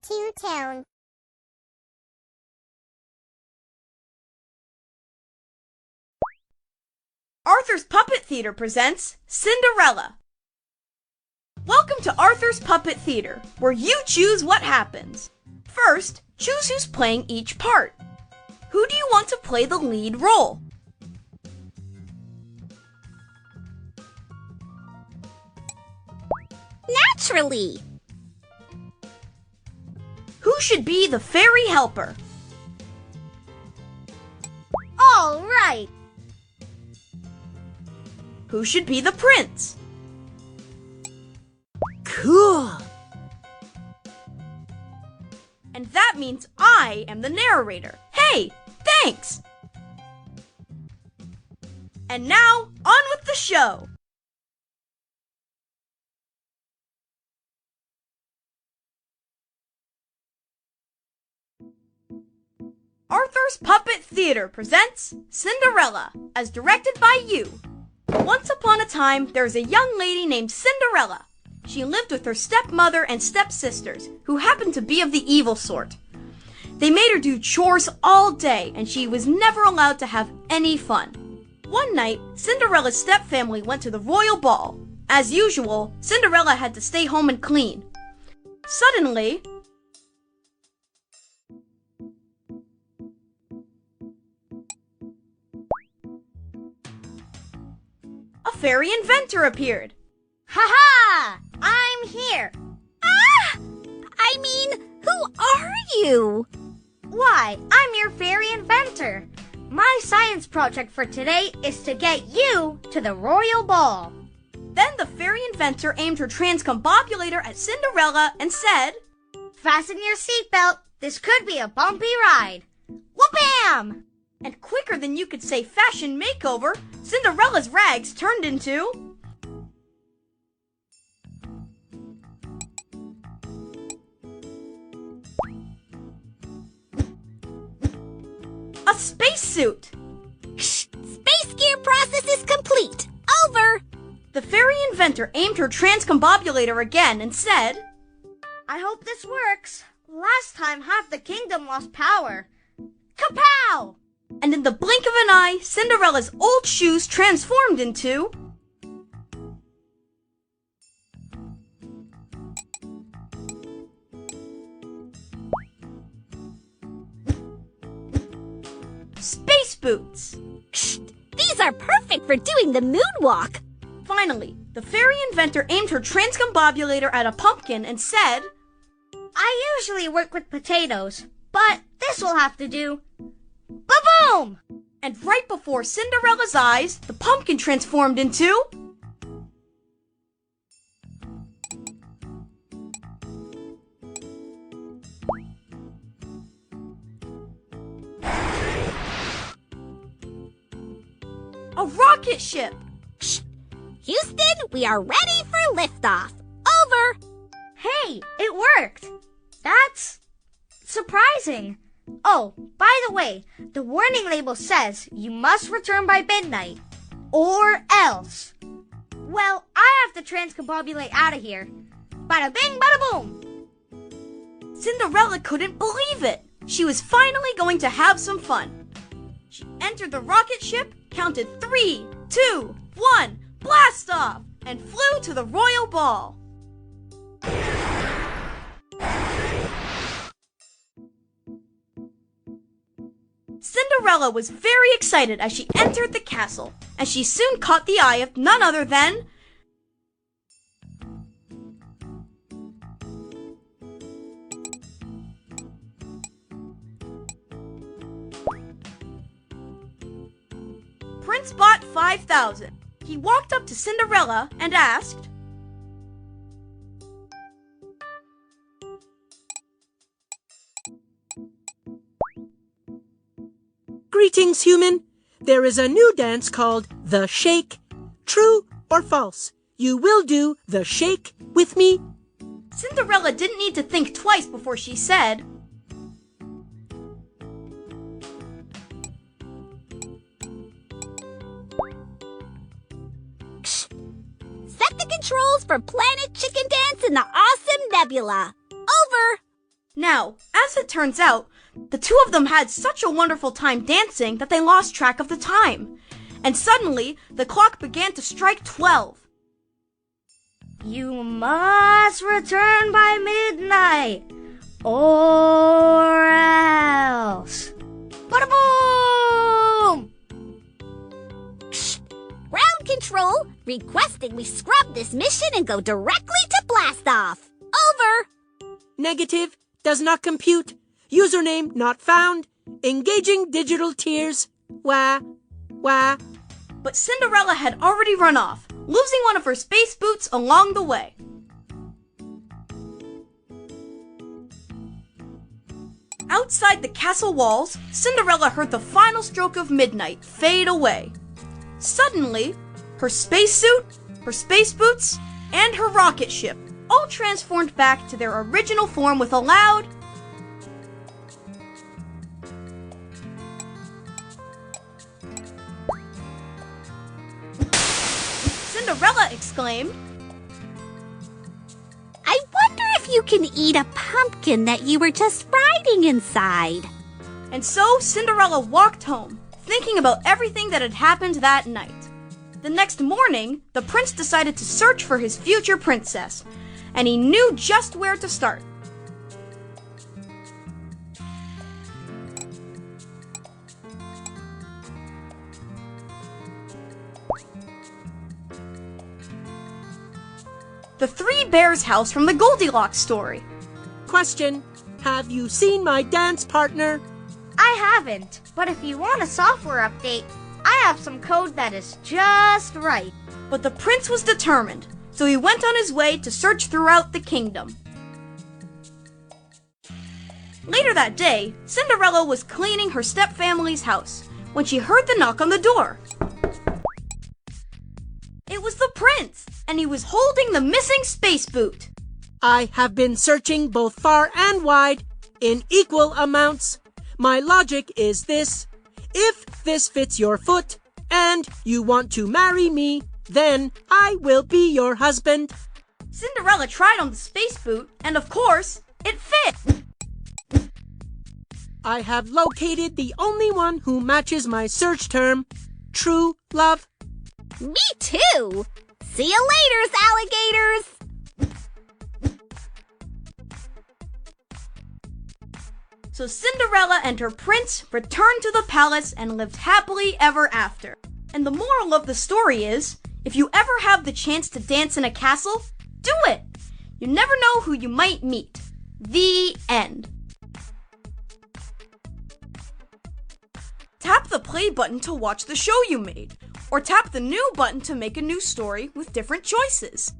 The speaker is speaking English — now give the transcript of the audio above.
to town. Arthur's Puppet Theater presents Cinderella. Welcome to Arthur's Puppet Theater, where you choose what happens. First, choose who's playing each part. Who do you want to play the lead role? Naturally! Who should be the fairy helper? All right! Who should be the prince? Cool! And that means I am the narrator. Hey, thanks! And now, on with the show! Arthur's Puppet Theater presents Cinderella, as directed by you. Once upon a time, there was a young lady named Cinderella. She lived with her stepmother and stepsisters, who happened to be of the evil sort. They made her do chores all day, and she was never allowed to have any fun. One night, Cinderella's stepfamily went to the royal ball. As usual, Cinderella had to stay home and clean. Suddenly, a fairy inventor appeared. Ha-ha! I'm here! Ah! I mean, who are you? Why, I'm your fairy inventor. My science project for today is to get you to the royal ball. Then the fairy inventor aimed her transcombobulator at Cinderella and said, Fasten your seatbelt. This could be a bumpy ride. Wha-bam! And quicker than you could say fashion makeover, Cinderella's rags turned into a spacesuit. Space gear process is complete. Over. The fairy inventor aimed her transcombobulator again and said, I hope this works. Last time half the kingdom lost power. Kapow! And in the blink of an eye, Cinderella's old shoes transformed into space boots. These are perfect for doing the moonwalk. Finally, the fairy inventor aimed her transcombobulator at a pumpkin and said, I usually work with potatoes, but this will have to do. Ba-boom! And right before Cinderella's eyes, the pumpkin transformed into a rocket ship. Houston, we are ready for liftoff. Over. Hey, it worked. That's surprising. Oh, by the way, the warning label says you must return by midnight. Or else. Well, I have to transcombobulate out of here. Bada bing, bada boom. Cinderella couldn't believe it. She was finally going to have some fun. She entered the rocket ship, counted 3, 2, 1, blast off, and flew to the royal ball. Cinderella was very excited as she entered the castle, and she soon caught the eye of none other than Prince Bot 5000. He walked up to Cinderella and asked, Greetings, human. There is a new dance called the Shake. True or false? You will do the Shake with me? Cinderella didn't need to think twice before she said, Set the controls for Planet Chicken Dance in the awesome nebula. Over. Now, as it turns out, the two of them had such a wonderful time dancing that they lost track of the time. And suddenly, the clock began to strike 12. You must return by midnight, or else. Bada boom! Ground control, requesting we scrub this mission and go directly to blast off. Over. Negative. Does not compute. Username not found. Engaging digital tears. Wah. Wah. But Cinderella had already run off, losing one of her space boots along the way. Outside the castle walls, Cinderella heard the final stroke of midnight fade away. Suddenly, her spacesuit, her space boots, and her rocket ship all transformed back to their original form with a loud Cinderella exclaimed, I wonder if you can eat a pumpkin that you were just riding inside. And so Cinderella walked home, thinking about everything that had happened that night. The next morning, the prince decided to search for his future princess, and he knew just where to start. The Three Bears house from the Goldilocks story. Question. Have you seen my dance partner? I haven't, but if you want a software update, I have some code that is just right. But the prince was determined, so he went on his way to search throughout the kingdom. Later that day, Cinderella was cleaning her stepfamily's house when she heard the knock on the door. It was the prince, and he was holding the missing space boot. I have been searching both far and wide in equal amounts. My logic is this. If this fits your foot and you want to marry me, then I will be your husband. Cinderella tried on the space boot, and of course, it fit. I have located the only one who matches my search term, true love. Me too! See you later, alligators! So Cinderella and her prince returned to the palace and lived happily ever after. And the moral of the story is, if you ever have the chance to dance in a castle, do it! You never know who you might meet. The end. Tap the play button to watch the show you made, or tap the new button to make a new story with different choices.